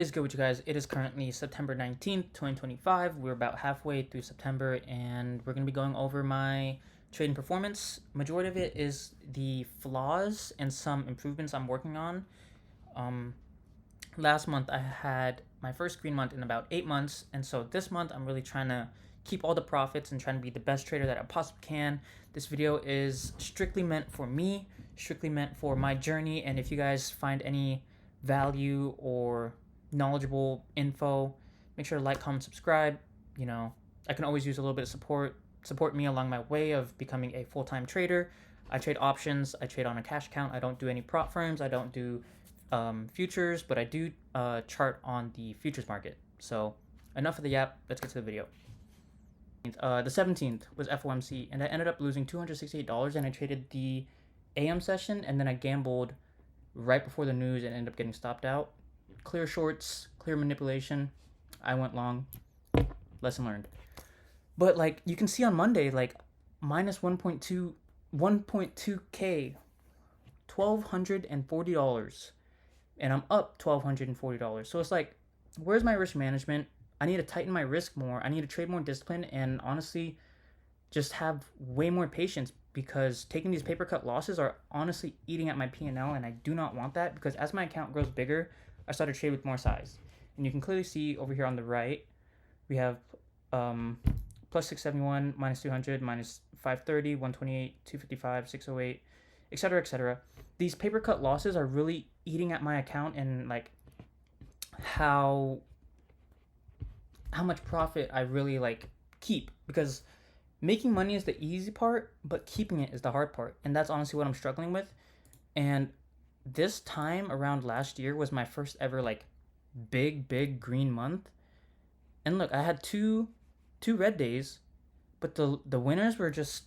Is good with you guys. It is currently September 19th, 2025. We're about halfway through September and we're going to be going over my trading performance. Majority of it is the flaws and some improvements I'm working on. Um, Last month I had my first green month in about 8 months, and so this month I'm really trying to keep all the profits and trying to be the best trader that I possibly can. This video is strictly meant for me, strictly meant for my journey, and if you guys find any value or knowledgeable info, make sure to like, comment, subscribe. You know, I can always use a little bit of support me along my way of becoming a full-time trader. I trade options, I trade on a cash account, I don't do any prop firms, I don't do futures, but I do chart on the futures market. So enough of the yap, let's get to the video. The 17th was FOMC, and I ended up losing $268, and I traded the AM session, and then I gambled right before the news and ended up getting stopped out. Clear shorts, clear manipulation. I went long. Lesson learned. But like you can see on Monday, like minus 1.2K, $1,240, and I'm up $1,240. So it's like, where's my risk management? I need to tighten my risk more. I need to trade more discipline and honestly just have way more patience, because taking these paper cut losses are honestly eating at my P&L, and I do not want that, because as my account grows bigger, I start to trade with more size. And you can clearly see over here on the right, we have plus 671, minus 200, minus 530, 128, 255, 608, etc., etc. These paper cut losses are really eating at my account, and like how much profit I really like keep, because making money is the easy part, but keeping it is the hard part, and that's honestly what I'm struggling with. And this time around last year was my first ever like big green month, and look, I had two red days, but the winners were just,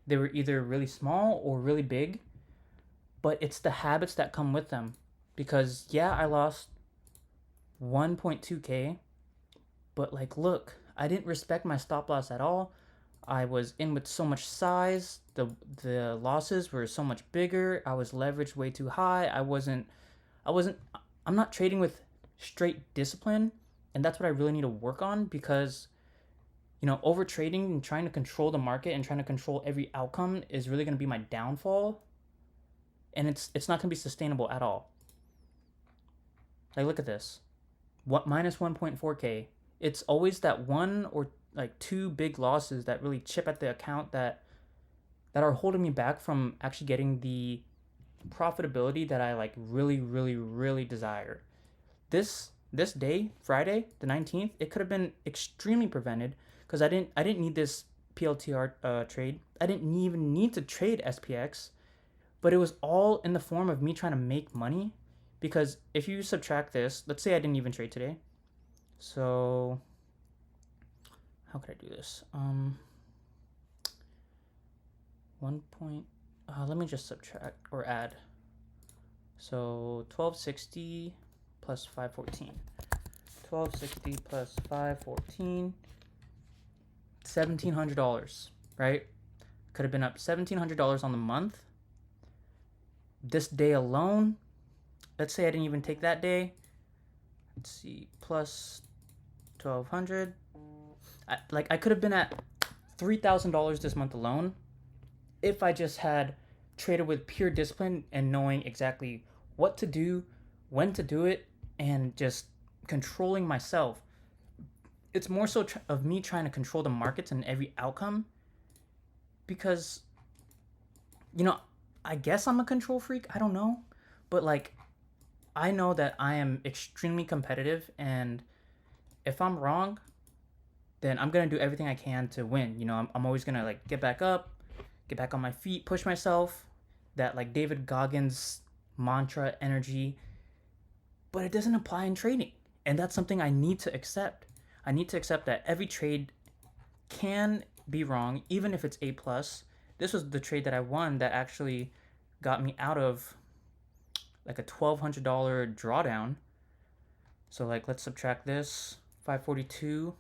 they were either really small or really big. But it's the habits that come with them, because yeah, I lost 1.2K, but like look, I didn't respect my stop loss at all. I was in with so much size. The losses were so much bigger. I was leveraged way too high. I'm not trading with straight discipline, and that's what I really need to work on, because over trading and trying to control the market and trying to control every outcome is really going to be my downfall, and it's not going to be sustainable at all. Like look at this. What, minus 1.4K. It's always that one or like two big losses that really chip at the account, that are holding me back from actually getting the profitability that I like really desire. This day, Friday the 19th, it could have been extremely prevented, because I didn't need this PLTR trade. I didn't even need to trade SPX, but it was all in the form of me trying to make money. Because if you subtract this, let's say I didn't even trade today. So how could I do this? Let me just subtract or add. So 1260 plus 514. 1260 plus 514. $1,700, right? Could have been up $1,700 on the month. This day alone, let's say I didn't even take that day. Let's see, plus 1,200. I could have been at $3,000 this month alone, if I just had traded with pure discipline and knowing exactly what to do, when to do it, and just controlling myself. It's more so of me trying to control the markets and every outcome, because I guess I'm a control freak, I don't know, but like I know that I am extremely competitive, and if I'm wrong, then I'm gonna do everything I can to win. I'm always gonna like get back up, get back on my feet, push myself, that like David Goggins mantra energy. But it doesn't apply in trading, and that's something I need to accept. I need to accept that every trade can be wrong, even if it's A plus. This was the trade that I won that actually got me out of like a $1,200 drawdown. So like let's subtract this. 542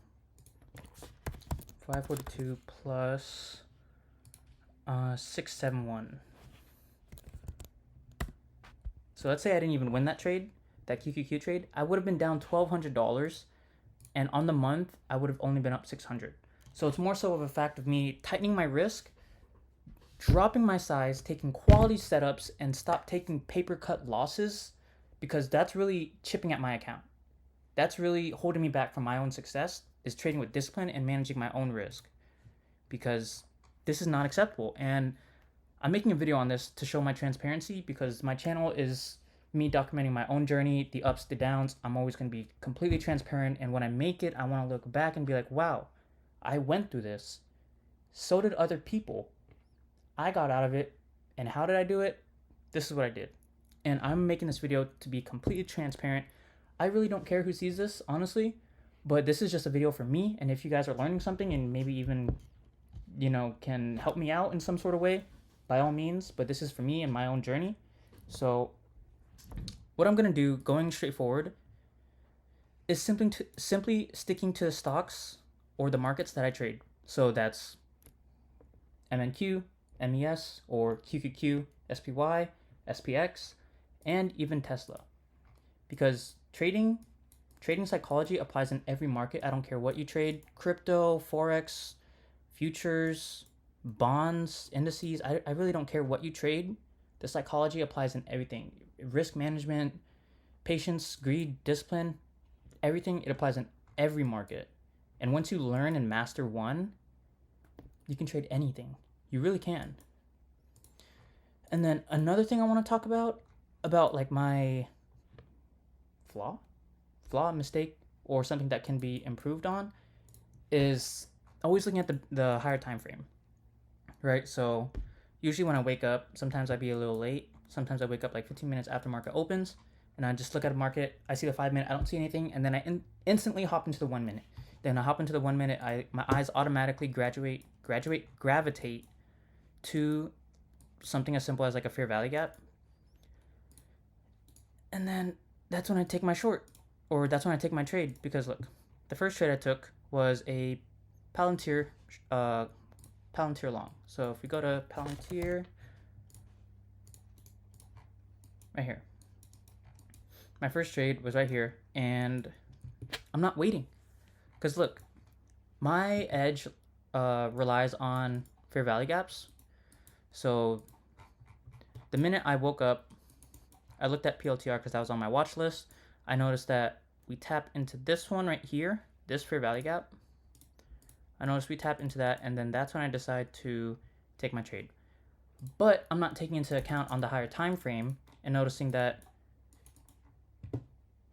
plus 671. So let's say I didn't even win that trade, that QQQ trade, I would have been down $1,200, and on the month I would have only been up 600. So it's more so of a fact of me tightening my risk, dropping my size, taking quality setups, and stop taking paper cut losses, because that's really chipping at my account. That's really holding me back from my own success, is trading with discipline and managing my own risk, because this is not acceptable. And I'm making a video on this to show my transparency, because my channel is me documenting my own journey, the ups, the downs. I'm always going to be completely transparent, and when I make it, I want to look back and be like, wow, I went through this. So did other people. I got out of it. And how did I do it? This is what I did. And I'm making this video to be completely transparent. I really don't care who sees this, honestly, but this is just a video for me. And if you guys are learning something and maybe even, can help me out in some sort of way, by all means. But this is for me and my own journey. So what I'm going to do, going straight forward, is simply sticking to the stocks or the markets that I trade. So that's MNQ, MES, or QQQ, SPY, SPX, and even Tesla. Because trading psychology applies in every market. I don't care what you trade: crypto, forex, futures, bonds, indices. I really don't care what you trade. The psychology applies in everything. Risk management, patience, greed, discipline, everything. It applies in every market. And once you learn and master one, you can trade anything. You really can. And then another thing I want to talk about like my flaw, mistake, or something that can be improved on, is always looking at the higher time frame, right? So usually when I wake up, sometimes I'd be a little late. Sometimes I wake up like 15 minutes after market opens, and I just look at a market. I see the 5 minute, I don't see anything, and then I instantly hop into the 1 minute. Then I hop into the 1 minute. My eyes automatically gravitate to something as simple as like a fair value gap, and then that's when I take my short, or that's when I take my trade. Because look, the first trade I took was a Palantir long. So if we go to Palantir, right here, my first trade was right here, and I'm not waiting, because look, my edge relies on fair value gaps. So the minute I woke up, I looked at PLTR because that was on my watch list. I noticed that we tap into this one right here, this fair value gap. I noticed we tap into that, and then that's when I decide to take my trade. But I'm not taking into account on the higher time frame and noticing that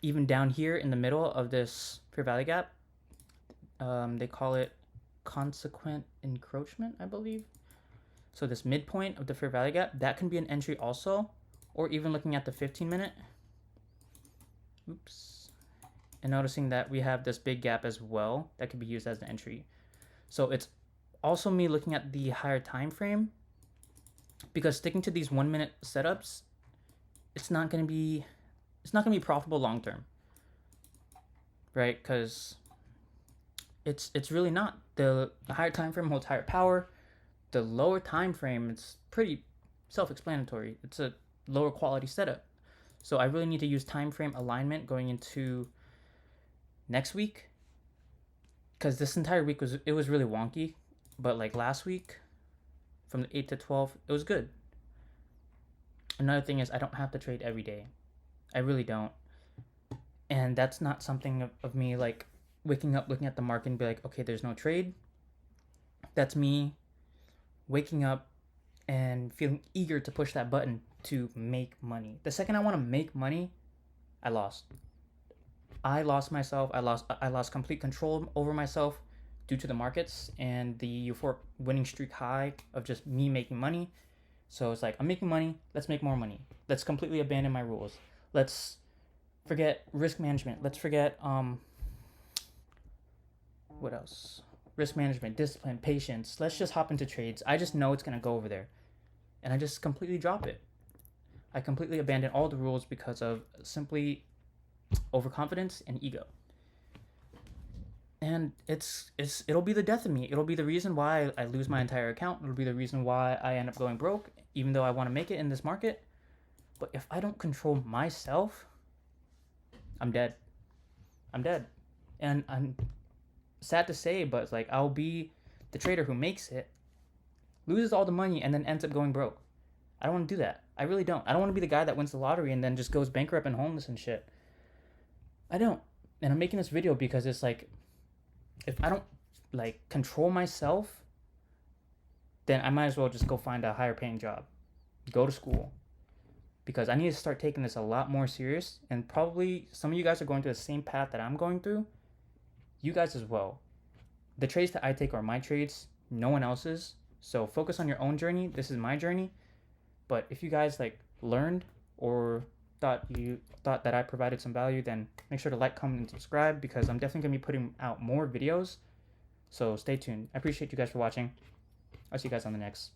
even down here in the middle of this fair value gap, they call it consequent encroachment, I believe. So this midpoint of the fair value gap, that can be an entry also, or even looking at the 15 minute. Oops. And noticing that we have this big gap as well that could be used as an entry. So it's also me looking at the higher time frame, because sticking to these 1 minute setups, it's not going to be profitable long term, right? Because it's really not. The higher time frame holds higher power. The lower time frame, it's pretty self-explanatory. It's a lower quality setup. So I really need to use time frame alignment going into next week, because this entire week was really wonky. But like last week, from the 8 to 12, it was good. Another thing is, I don't have to trade every day. I really don't. And that's not something of me like waking up, looking at the market and be like, okay, there's no trade. That's me waking up and feeling eager to push that button to make money. The second I want to make money, I lost myself. I lost complete control over myself due to the markets and the euphoric winning streak high of just me making money. So it's like, I'm making money, let's make more money. Let's completely abandon my rules. Let's forget risk management. Let's forget what else? Risk management, discipline, patience. Let's just hop into trades. I just know it's going to go over there. And I just completely drop it. I completely abandon all the rules because of simply overconfidence and ego. And it'll be the death of me. It'll be the reason why I lose my entire account. It'll be the reason why I end up going broke, even though I want to make it in this market. But if I don't control myself, I'm dead. I'm dead. And I'm sad to say, but it's like I'll be the trader who makes it, loses all the money, and then ends up going broke. I don't want to do that. I really don't. I don't want to be the guy that wins the lottery and then just goes bankrupt and homeless and shit. I don't. And I'm making this video because it's like, if I don't like control myself, then I might as well just go find a higher paying job, go to school, because I need to start taking this a lot more serious. And probably some of you guys are going through the same path that I'm going through. You guys as well. The trades that I take are my trades, no one else's. So focus on your own journey. This is my journey. But if you guys like learned or thought that I provided some value, then make sure to like, comment, and subscribe, because I'm definitely gonna be putting out more videos. So stay tuned. I appreciate you guys for watching. I'll see you guys on the next.